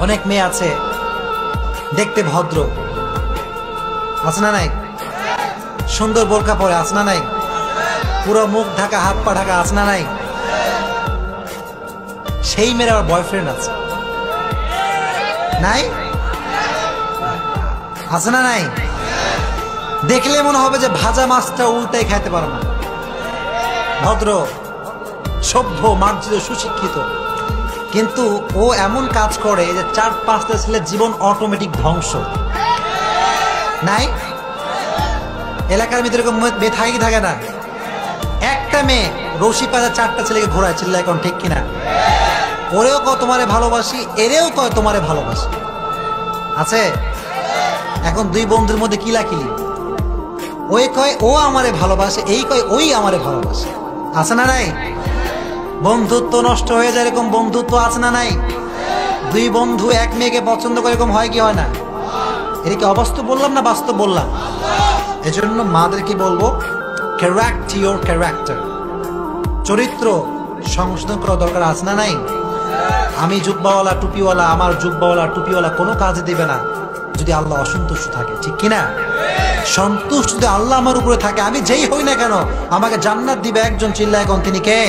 অনেক মেয়ে আছে দেখতে ভদ্র, আছে না নাই? সুন্দর বোরকা পরে, আছে না নাই? পুরো মুখ ঢাকা, হাত পা ঢাকা, আছে না নাই? সেই মেয়ের আবার বয়ফ্রেন্ড আছে, নাই? আছে না নাই? দেখলে মনে হবে যে ভাজা মাছটা উল্টাই খাইতে পারে না। ভদ্র, সভ্য, মার্জিত, সুশিক্ষিত, কিন্তু ও এমন কাজ করে যে 4-5টা ছেলের জীবন অটোমেটিক ধ্বংস, নাই? এলাকার ভিতরে মেয়ে থাকে না? একটা মেয়ে রশি পাজা 4টা ছেলেকে ঘোরায়, চিল্লা এখন ঠিক কিনা? ওরেও কয় তোমারে ভালোবাসি, এরেও কয় তোমারে ভালোবাসি, আছে? এখন দুই বন্ধুর মধ্যে কিলাকিলি, ওই কয় ও আমারে ভালোবাসে, এই কয় ওই আমারে ভালোবাসে, আছে না নাই? বন্ধুত্ব নষ্ট হয়ে যায়, এরকম বন্ধুত্ব আছে না নাই? দুই বন্ধু এক মেয়েকে পছন্দ করে, এরকম হয় কি হয় না? এটা কি অবাস্তব বললাম না বাস্তব বললাম? এজন্য মাদেরকে বলবো, ক্যারেক্ট ইওর ক্যারেক্টার, চরিত্র সংশোধন করা দরকার, আছে না নাই? আমি জুব্বাওয়ালা টুপিওয়ালা, আমার জুব্বাওয়ালা টুপিওয়ালা কোনো কাজে দিবে না যদি আল্লাহ অসন্তুষ্ট থাকে, ঠিক কিনা? সন্তুষ্ট যদি আল্লাহ আমার উপরে থাকে, আমি যেই হই না কেন আমাকে জান্নাত দিবে একজন, চিল্লায় এখন তিনি কে?